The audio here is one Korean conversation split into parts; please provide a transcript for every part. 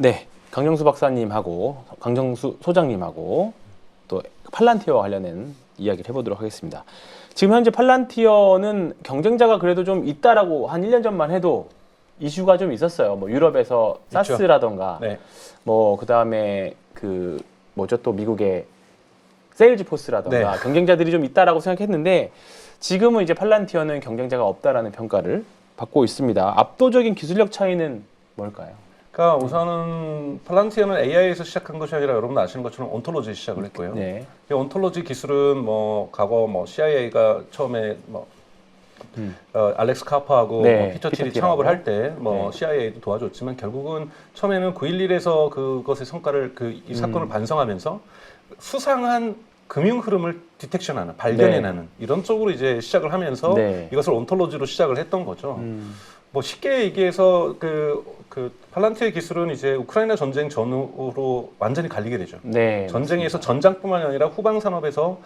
네, 강정수 박사님하고 강정수 소장님하고 또 팔란티어와 관련된 이야기를 해보도록 하겠습니다. 지금 현재 팔란티어는 경쟁자가 그래도 좀 있다라고 한 1년 전만 해도 이슈가 좀 있었어요. 뭐 유럽에서 있죠. 사스라던가 네. 뭐 그다음에 그 뭐죠 또 미국의 세일즈포스라던가 네. 경쟁자들이 좀 있다라고 생각했는데 지금은 이제 팔란티어는 경쟁자가 없다라는 평가를 받고 있습니다. 압도적인 기술력 차이는 뭘까요? 그러니까 우선은 팔란티어는 AI에서 시작한 것이 아니라 여러분 아시는 것처럼 온톨로지 시작을 했고요. 네. 이 온톨로지 기술은 뭐 과거 뭐 CIA가 처음에 뭐 알렉스 카퍼하고 네, 뭐 피터 틸이 피터 창업을 틸하고. 할 때 뭐 네. CIA도 도와줬지만 결국은 처음에는 9.11에서 그것의 성과를 이 사건을 반성하면서 수상한 금융 흐름을 디텍션하는 발견해내는 이런 쪽으로 이제 시작을 하면서 네. 이것을 온톨로지로 시작을 했던 거죠. 뭐 쉽게 얘기해서 그 팔란티의 기술은 이제 우크라이나 전쟁 전후로 완전히 갈리게 되죠. 네, 전쟁에서 맞습니다. 전장뿐만 아니라 후방 산업에서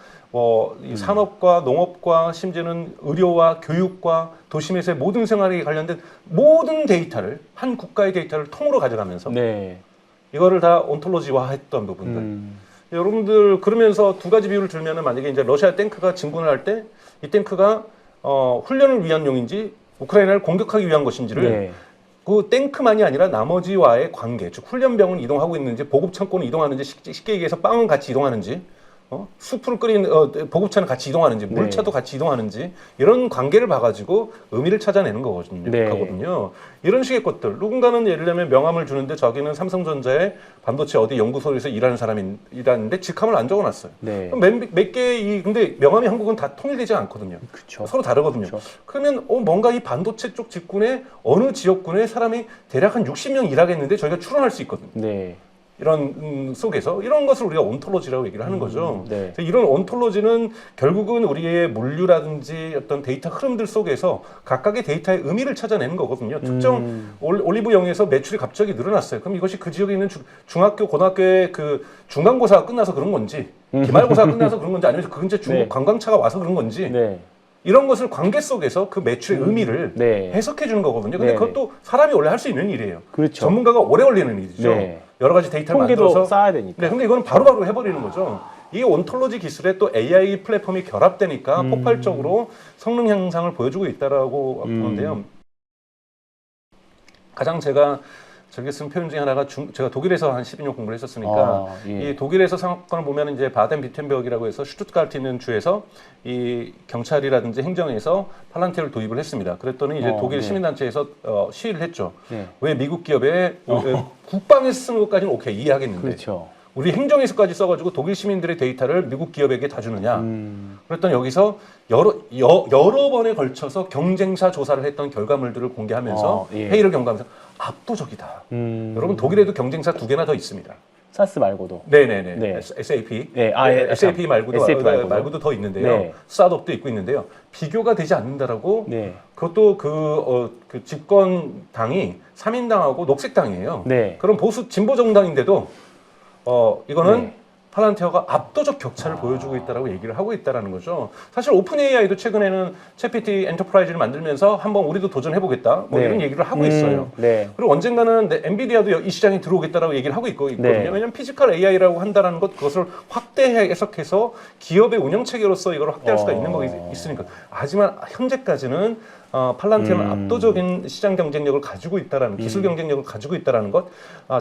이 산업과 농업과 심지어는 의료와 교육과 도심에서의 모든 생활에 관련된 모든 데이터를 한 국가의 데이터를 통으로 가져가면서 네. 이거를 다 온톨로지화했던 부분들. 여러분들 그러면서 두 가지 비율을 들면은 만약에 이제 러시아 탱크가 진군을 할 때 이 탱크가 훈련을 위한 용인지 우크라이나를 공격하기 위한 것인지를 네. 그 탱크만이 아니라 나머지와의 관계, 즉 훈련병은 이동하고 있는지 보급 창고는 이동하는지 쉽게 얘기해서 빵은 같이 이동하는지 수프를 끓인 보급차는 같이 이동하는지 물차도 같이 이동하는지 이런 관계를 봐가지고 의미를 찾아내는 거거든요. 네. 이런 식의 것들 누군가는 예를 들면 명함을 주는데 저기는 삼성전자의 반도체 어디 연구소에서 일하는 사람이라는데 직함을 안 적어놨어요. 네. 그럼 몇 개의 근데 명함이 한국은 다 통일되지 않거든요. 그쵸. 서로 다르거든요. 그쵸. 그러면 뭔가 이 반도체 쪽 직군에 어느 지역군에 사람이 대략 한 60명 일하겠는데 저희가 추론할 수 있거든요. 네. 이런 속에서 이런 것을 우리가 온톨로지라고 얘기를 하는 거죠. 네. 그래서 이런 온톨로지는 결국은 우리의 물류라든지 어떤 데이터 흐름들 속에서 각각의 데이터의 의미를 찾아내는 거거든요. 특정 올리브영에서 매출이 갑자기 늘어났어요. 그럼 이것이 그 지역에 있는 중학교, 고등학교의 그 중간고사가 끝나서 그런 건지, 기말고사가 끝나서 그런 건지, 아니면 그 근처 중국 네. 관광차가 와서 그런 건지, 네. 이런 것을 관계 속에서 그 매출의 의미를 네. 해석해 주는 거거든요. 근데 네. 그것도 사람이 원래 할 수 있는 일이에요. 그렇죠. 전문가가 오래 걸리는 일이죠. 네. 여러 가지 데이터를 통계도 만들어서 쌓아야 되니까. 네, 근데 이거는 바로바로 해버리는 거죠. 이 온톨로지 기술에 또 AI 플랫폼이 결합되니까 폭발적으로 성능 향상을 보여주고 있다라고 보는데요. 가장 제가 저기 쓴 표현 중에 하나가 제가 독일에서 한 12년 공부를 했었으니까 예. 이 독일에서 사건을 보면 이제 바덴비텐베르크라고 해서 슈투트가르트 있는 주에서 이 경찰이라든지 행정에서 팔란티어를 도입을 했습니다. 그랬더니 이제 독일 네. 시민단체에서 시위를 했죠. 네. 왜 미국 기업에 국방에서 쓰는 것까지는 오케이 이해하겠는데 그렇죠. 우리 행정에서까지 써가지고 독일 시민들의 데이터를 미국 기업에게 다 주느냐. 그랬더니 여기서 여러 번에 걸쳐서 경쟁사 조사를 했던 결과물들을 공개하면서 예. 회의를 경과하면서 압도적이다. 여러분 독일에도 경쟁사 2개나 더 있습니다. 사스 말고도. 네네네. 네. SAP. 네. SAP 말고도, SAP 말고도 더 있는데요. 네. 스타트업도 있고 있는데요. 비교가 되지 않는다라고 네. 그것도 그 집권 당이 3인당하고 녹색당이에요. 네. 그럼 보수 진보 정당인데도 이거는 네. 팔란티어가 압도적 격차를 보여주고 있다라고 얘기를 하고 있다라는 거죠. 사실 오픈 AI도 최근에는 챗GPT 엔터프라이즈를 만들면서 한번 우리도 도전해보겠다 뭐 네. 이런 얘기를 하고 있어요. 네. 그리고 언젠가는 엔비디아도 이 시장에 들어오겠다라고 얘기를 하고 있거든요. 네. 왜냐하면 피지컬 AI라고 한다는 것 그것을 확대 해석해서 기업의 운영 체계로서 이걸 확대할 수가 있는 거 있으니까. 하지만 현재까지는 팔란티어는 압도적인 시장 경쟁력을 가지고 있다라는 기술 경쟁력을 가지고 있다라는 것.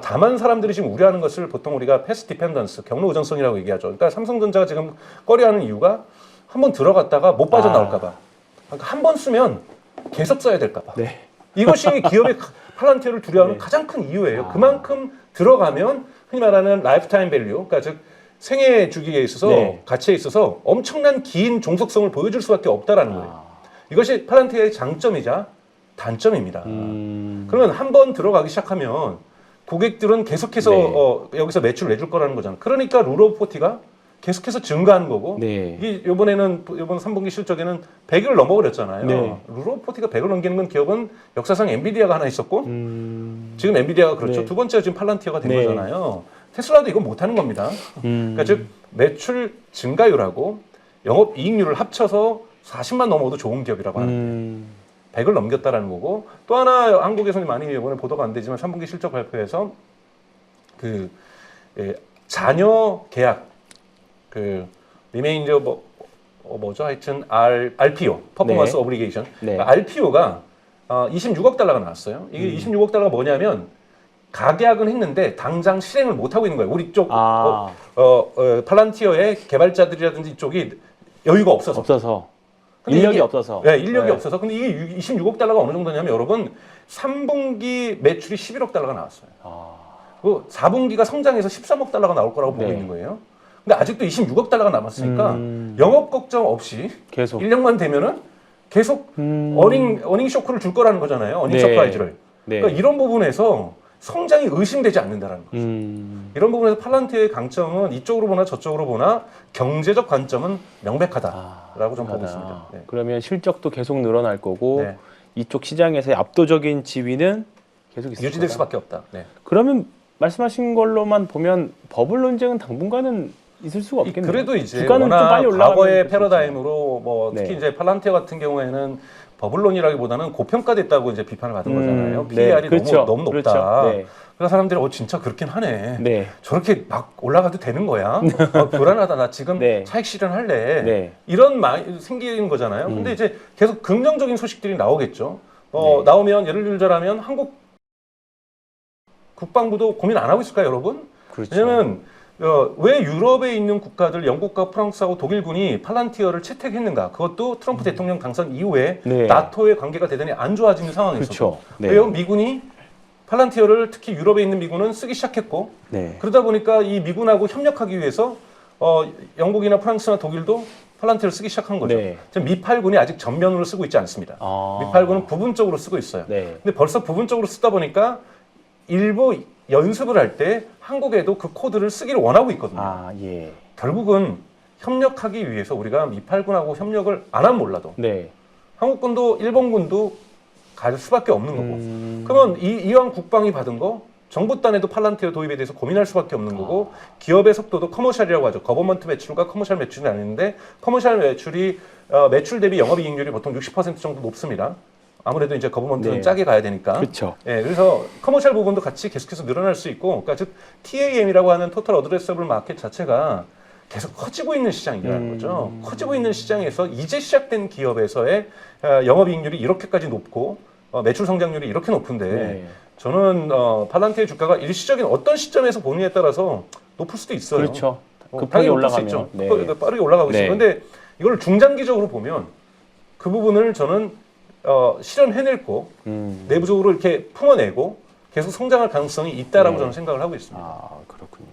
다만 사람들이 지금 우려하는 것을 보통 우리가 패스 디펜던스 경로 의존성이라고 얘기하죠. 그러니까 삼성전자가 지금 꺼려하는 이유가 한번 들어갔다가 못 빠져나올까봐. 그러니까 한 번 쓰면 계속 써야 될까봐. 네. 이것이 기업의 팔란티어를 두려워하는 가장 큰 이유예요. 그만큼 들어가면 흔히 말하는 라이프타임 밸류, 그러니까 즉 생애 주기에 있어서 가치에 있어서 엄청난 긴 종속성을 보여줄 수밖에 없다라는 거예요. 이것이 팔란티어의 장점이자 단점입니다. 그러면 한 번 들어가기 시작하면 고객들은 계속해서 여기서 매출을 내줄 거라는 거잖아요. 그러니까 룰 오브 포티가 계속해서 증가하는 거고 이게 이번 3분기 실적에는 100을 넘어버렸잖아요. 룰 오브 포티가 100을 넘기는 건 기업은 역사상 엔비디아가 하나 있었고 지금 엔비디아가 그렇죠. 두 번째가 지금 팔란티어가 된 거잖아요. 테슬라도 이거 못하는 겁니다. 그러니까 즉 매출 증가율하고 영업이익률을 합쳐서 40만 넘어도 좋은 기업이라고 하는데 100을 넘겼다라는 거고 또 하나 한국에서는 많이 이번에 보도가 안 되지만 3분기 실적 발표에서 그 자녀 계약 그 리메인저 뭐죠? 하여튼 RPO 퍼포먼스 네. 오블리게이션 네. RPO가 26억 달러가 나왔어요. 이게 26억 달러가 뭐냐면 가계약은 했는데 당장 실행을 못 하고 있는 거예요. 우리 쪽 팔란티어의 개발자들이라든지 이쪽이 여유가 없어서. 근데 인력이 이게, 없어서. 네, 인력이 네. 없어서. 근데 이게 26억 달러가 어느 정도냐면 여러분 3분기 매출이 11억 달러가 나왔어요. 그 4분기가 성장해서 13억 달러가 나올 거라고 보고 네. 있는 거예요. 근데 아직도 26억 달러가 남았으니까 영업 걱정 없이 계속 1년만 되면은 계속 어닝 쇼크를 줄 거라는 거잖아요. 어닝 네. 서프라이즈를. 네. 그러니까 이런 부분에서 성장이 의심되지 않는다라는 거죠. 이런 부분에서 팔란티어의 강점은 이쪽으로 보나 저쪽으로 보나 경제적 관점은 명백하다라고 좀 보고 있습니다. 네. 그러면 실적도 계속 늘어날 거고 네. 이쪽 시장에서의 압도적인 지위는 계속 있을 유지될 거다. 수밖에 없다. 네. 그러면 말씀하신 걸로만 보면 버블 논쟁은 당분간은 있을 수가 없겠네요. 그래도 이제 주가는 좀 워낙 빨리 올라가는 과거의 것도 패러다임으로 뭐 특히 네. 이제 팔란티어 같은 경우에는 버블론이라기보다는 고평가됐다고 이제 비판을 받은 거잖아요. 네, PER이 그렇죠. 너무 높다. 그렇죠. 네. 그래서 사람들이 진짜 그렇긴 하네. 네. 저렇게 막 올라가도 되는 거야? 불안하다. 나 지금 네. 차익 실현할래. 네. 이런 마음이 생기는 거잖아요. 근데 이제 계속 긍정적인 소식들이 나오겠죠. 네. 나오면 예를 들자면 한국 국방부도 고민 안 하고 있을까요, 여러분? 그렇죠. 왜냐면 왜 유럽에 있는 국가들, 영국과 프랑스하고 독일군이 팔란티어를 채택했는가? 그것도 트럼프 대통령 당선 이후에 네. 나토의 관계가 대단히 안 좋아지는 상황에서. 그렇죠. 네. 왜요? 미군이 팔란티어를 특히 유럽에 있는 미군은 쓰기 시작했고 네. 그러다 보니까 이 미군하고 협력하기 위해서 영국이나 프랑스나 독일도 팔란티어를 쓰기 시작한 거죠. 네. 지금 미8군이 아직 전면으로 쓰고 있지 않습니다. 아. 미8군은 부분적으로 쓰고 있어요. 네. 근데 벌써 부분적으로 쓰다 보니까 일부 연습을 할 때 한국에도 그 코드를 쓰기를 원하고 있거든요. 아, 예. 결국은 협력하기 위해서 우리가 미8군하고 협력을 안 하면 몰라도 네. 한국군도 일본군도 갈 수밖에 없는 거고 그러면 이왕 국방이 받은 거 정부 딴에도 팔란티어 도입에 대해서 고민할 수밖에 없는 거고 기업의 속도도 커머셜이라고 하죠. 거버먼트 매출과 커머셜 매출이 아닌데 커머셜 매출이 매출 대비 영업이익률이 보통 60% 정도 높습니다. 아무래도 이제 거버먼트는 네. 짜게 가야 되니까. 그렇죠. 예, 그래서 커머셜 부분도 같이 계속해서 늘어날 수 있고, 그러니까 즉 TAM이라고 하는 토탈 어드레서블 마켓 자체가 계속 커지고 있는 시장이라는 거죠. 커지고 있는 시장에서 이제 시작된 기업에서의 영업이익률이 이렇게까지 높고 매출 성장률이 이렇게 높은데 네. 저는 팔란티의 주가가 일시적인 어떤 시점에서 보느냐에 따라서 높을 수도 있어요. 그렇죠. 급하게 당연히 높을 수 올라가면. 있죠. 네. 빠르게 올라가고 네. 있어요. 그런데 이걸 중장기적으로 보면 그 부분을 저는 실현해냈고 내부적으로 이렇게 품어내고 계속 성장할 가능성이 있다라고 네. 저는 생각을 하고 있습니다. 아, 그렇군요.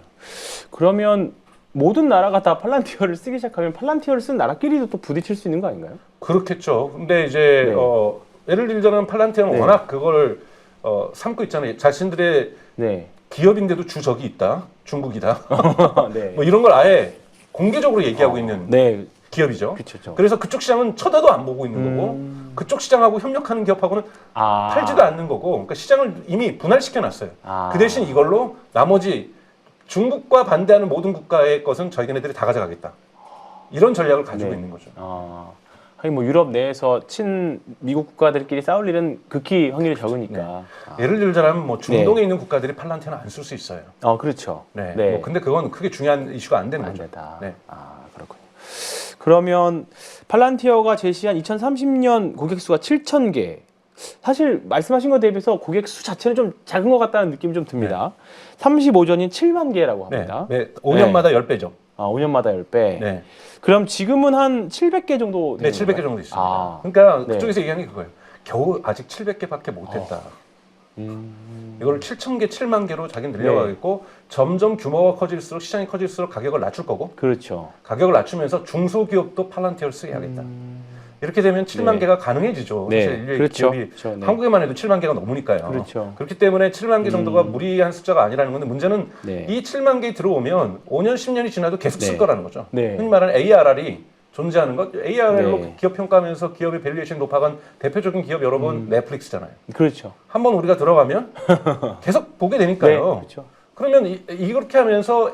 그러면 모든 나라가 다 팔란티어를 쓰기 시작하면 팔란티어를 쓴 나라끼리도 또 부딪힐 수 있는 거 아닌가요? 그렇겠죠. 근데 이제 네. 예를 들자면 팔란티어는 네. 워낙 그걸 삼고 있잖아요. 자신들의 네. 기업인데도 주적이 있다. 중국이다. 네. 뭐 이런 걸 아예 공개적으로 얘기하고 있는 네. 기업이죠. 그렇죠. 그래서 그쪽 시장은 쳐다도 안 보고 있는 거고 그쪽 시장하고 협력하는 기업하고는 아. 팔지도 않는 거고 그러니까 시장을 이미 분할시켜 놨어요. 아. 그 대신 이걸로 나머지 중국과 반대하는 모든 국가의 것은 저희네들이 다 가져가겠다. 이런 전략을 가지고 네. 있는 거죠. 하긴 뭐 유럽 내에서 친 미국 국가들끼리 싸울 일은 극히 확률이 적으니까. 네. 예를 들자면 뭐 중동에 있는 국가들이 팔란티어는 안 쓸 수 있어요. 그렇죠. 네. 네. 뭐 근데 그건 크게 중요한 이슈가 안 되는 안 거죠. 된다. 네. 그렇군요. 그러면 팔란티어가 제시한 2030년 고객 수가 7,000개. 사실 말씀하신 것 대비해서 고객 수 자체는 좀 작은 것 같다는 느낌이 좀 듭니다. 35전인 7만 개라고 네. 합니다. 네. 5년마다 10배죠. 5년마다 10배. 네. 그럼 지금은 한 700개 정도 네, 되는 700개 건가요? 정도 있습니다. 아. 그러니까 네. 그쪽에서 얘기하는 게 그거예요. 겨우 아직 700개밖에 못했다. 이걸 7,000개, 7만 개로 자기는 늘려가겠고 점점 규모가 커질수록 시장이 커질수록 가격을 낮출 거고 그렇죠. 가격을 낮추면서 중소기업도 팔란티어를 쓰게 하겠다. 이렇게 되면 7만 네. 개가 가능해지죠. 네, 사실 인류의 그렇죠. 기업이 그렇죠. 네. 한국에만 해도 7만 개가 넘으니까요. 그렇죠. 그렇기 때문에 7만 개 정도가 무리한 숫자가 아니라는 건데 문제는 네. 이 7만 개 들어오면 5년, 10년이 지나도 계속 쓸 네. 거라는 거죠. 네. 흔히 말하는 ARR이 존재하는 것. ARR로 네. 기업 평가하면서 기업의 밸류에이션이 높아간 대표적인 기업 여러분 넷플릭스잖아요. 그렇죠. 한번 우리가 들어가면 계속 보게 네, 되니까요. 그렇죠. 그러면 이렇게 하면서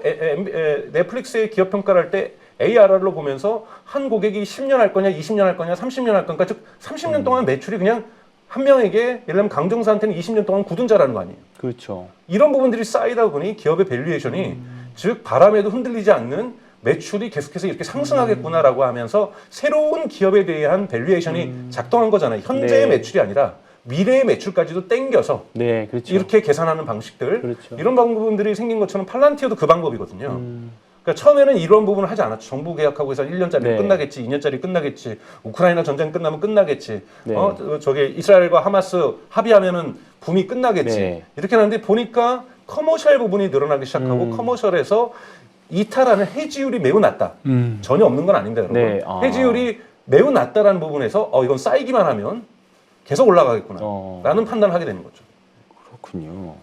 넷플릭스의 기업 평가를 할 때 ARR로 보면서 한 고객이 10년 할 거냐, 20년 할 거냐, 30년 할 거냐, 즉 30년 동안 매출이 그냥 한 명에게 예를 들면 강정사한테는 20년 동안 굳은 자라는 거 아니에요. 그렇죠. 이런 부분들이 쌓이다 보니 기업의 밸류에이션이 즉 바람에도 흔들리지 않는 매출이 계속해서 이렇게 상승하겠구나라고 하면서 새로운 기업에 대한 밸류에이션이 작동한 거잖아요. 현재의 네. 매출이 아니라 미래의 매출까지도 땡겨서 네, 그렇죠. 이렇게 계산하는 방식들 그렇죠. 이런 방법들이 생긴 것처럼 팔란티어도 그 방법이거든요. 그러니까 처음에는 이런 부분을 하지 않았죠. 정부 계약하고 해서 1년짜리 네. 끝나겠지, 2년짜리 끝나겠지, 우크라이나 전쟁 끝나면 끝나겠지, 네. 저기 이스라엘과 하마스 합의하면은 붐이 끝나겠지. 네. 이렇게 하는데 보니까 커머셜 부분이 늘어나기 시작하고 커머셜에서 이탈하는 해지율이 매우 낮다. 전혀 없는 건 아닙니다, 여러분. 네. 아. 해지율이 매우 낮다라는 부분에서 이건 쌓이기만 하면 계속 올라가겠구나. 라는 판단을 하게 되는 거죠. 그렇군요.